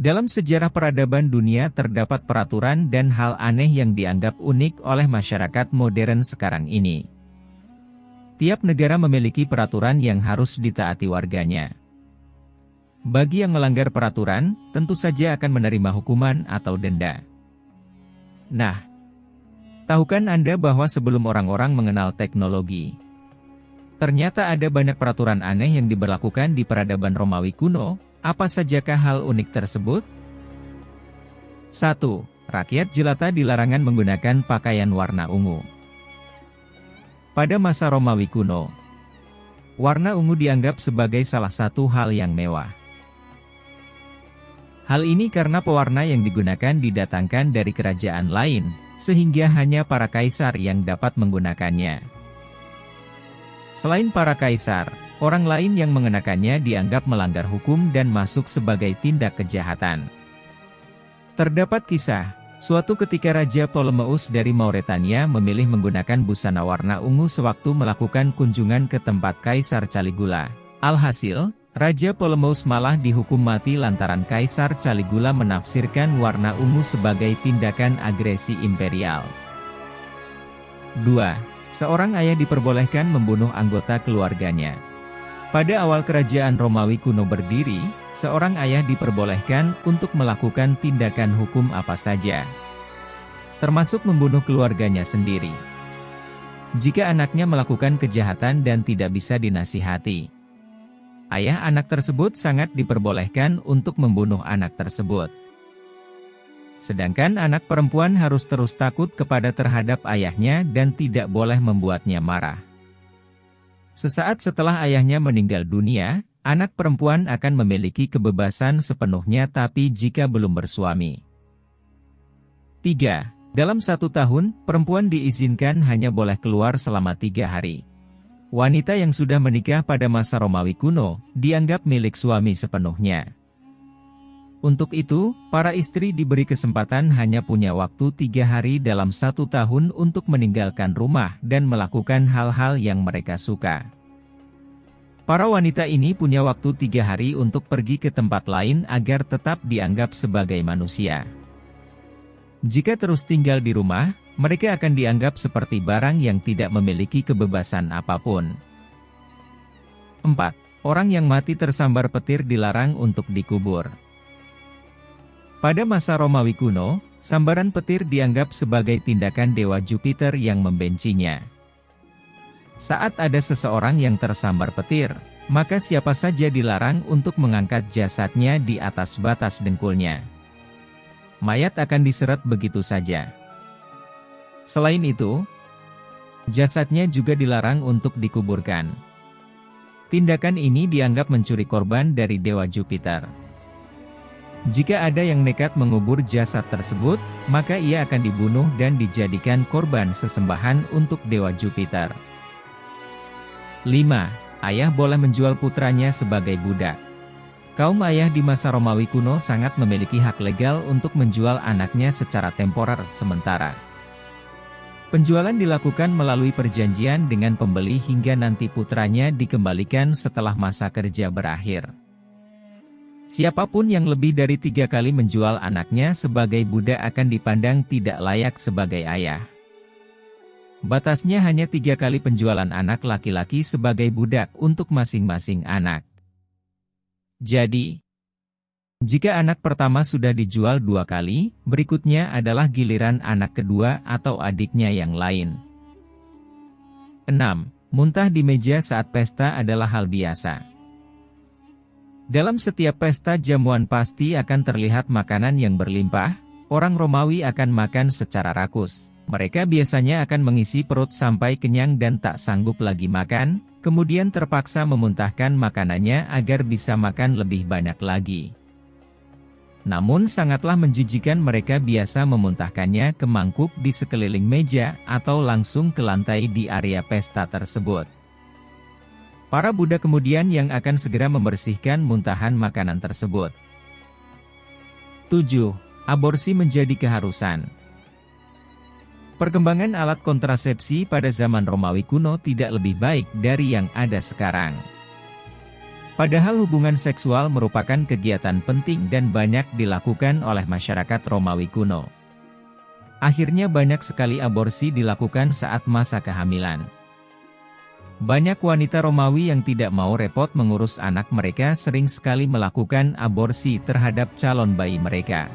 Dalam sejarah peradaban dunia terdapat peraturan dan hal aneh yang dianggap unik oleh masyarakat modern sekarang ini. Tiap negara memiliki peraturan yang harus ditaati warganya. Bagi yang melanggar peraturan, tentu saja akan menerima hukuman atau denda. Nah, tahukah Anda bahwa sebelum orang-orang mengenal teknologi, ternyata ada banyak peraturan aneh yang diberlakukan di peradaban Romawi kuno? Apa sajakah hal unik tersebut? 1. Rakyat jelata dilarangan menggunakan pakaian warna ungu. Pada masa Romawi kuno, warna ungu dianggap sebagai salah satu hal yang mewah. Hal ini karena pewarna yang digunakan didatangkan dari kerajaan lain, sehingga hanya para kaisar yang dapat menggunakannya. Selain para kaisar, orang lain yang mengenakannya dianggap melanggar hukum dan masuk sebagai tindak kejahatan. Terdapat kisah, suatu ketika Raja Ptolemeus dari Mauretania memilih menggunakan busana warna ungu sewaktu melakukan kunjungan ke tempat Kaisar Caligula. Alhasil, Raja Ptolemeus malah dihukum mati lantaran Kaisar Caligula menafsirkan warna ungu sebagai tindakan agresi imperial. 2. Seorang ayah diperbolehkan membunuh anggota keluarganya. Pada awal kerajaan Romawi kuno berdiri, seorang ayah diperbolehkan untuk melakukan tindakan hukum apa saja, termasuk membunuh keluarganya sendiri. Jika anaknya melakukan kejahatan dan tidak bisa dinasihati, ayah anak tersebut sangat diperbolehkan untuk membunuh anak tersebut. Sedangkan anak perempuan harus terus takut terhadap ayahnya dan tidak boleh membuatnya marah. Sesaat setelah ayahnya meninggal dunia, anak perempuan akan memiliki kebebasan sepenuhnya tapi jika belum bersuami. 3. Dalam 1 tahun, perempuan diizinkan hanya boleh keluar selama 3 hari. Wanita yang sudah menikah pada masa Romawi kuno, dianggap milik suami sepenuhnya. Untuk itu, para istri diberi kesempatan hanya punya waktu 3 hari dalam 1 tahun untuk meninggalkan rumah dan melakukan hal-hal yang mereka suka. Para wanita ini punya waktu 3 hari untuk pergi ke tempat lain agar tetap dianggap sebagai manusia. Jika terus tinggal di rumah, mereka akan dianggap seperti barang yang tidak memiliki kebebasan apapun. 4. Orang yang mati tersambar petir dilarang untuk dikubur. Pada masa Romawi kuno, sambaran petir dianggap sebagai tindakan dewa Jupiter yang membencinya. Saat ada seseorang yang tersambar petir, maka siapa saja dilarang untuk mengangkat jasadnya di atas batas dengkulnya. Mayat akan diseret begitu saja. Selain itu, jasadnya juga dilarang untuk dikuburkan. Tindakan ini dianggap mencuri korban dari dewa Jupiter. Jika ada yang nekat mengubur jasad tersebut, maka ia akan dibunuh dan dijadikan korban sesembahan untuk dewa Jupiter. 5. Ayah boleh menjual putranya sebagai budak. Kaum ayah di masa Romawi kuno sangat memiliki hak legal untuk menjual anaknya secara temporer sementara. Penjualan dilakukan melalui perjanjian dengan pembeli hingga nanti putranya dikembalikan setelah masa kerja berakhir. Siapapun yang lebih dari 3 kali menjual anaknya sebagai budak akan dipandang tidak layak sebagai ayah. Batasnya hanya 3 kali penjualan anak laki-laki sebagai budak untuk masing-masing anak. Jadi, jika anak pertama sudah dijual 2 kali, berikutnya adalah giliran anak kedua atau adiknya yang lain. 6. Muntah di meja saat pesta adalah hal biasa. Dalam setiap pesta jamuan pasti akan terlihat makanan yang berlimpah. Orang Romawi akan makan secara rakus. Mereka biasanya akan mengisi perut sampai kenyang dan tak sanggup lagi makan, kemudian terpaksa memuntahkan makanannya agar bisa makan lebih banyak lagi. Namun sangatlah menjijikan mereka biasa memuntahkannya ke mangkuk di sekeliling meja atau langsung ke lantai di area pesta tersebut. Para budak kemudian yang akan segera membersihkan muntahan makanan tersebut. 7. Aborsi menjadi keharusan. Perkembangan alat kontrasepsi pada zaman Romawi kuno tidak lebih baik dari yang ada sekarang. Padahal hubungan seksual merupakan kegiatan penting dan banyak dilakukan oleh masyarakat Romawi kuno. Akhirnya banyak sekali aborsi dilakukan saat masa kehamilan. Banyak wanita Romawi yang tidak mau repot mengurus anak mereka sering sekali melakukan aborsi terhadap calon bayi mereka.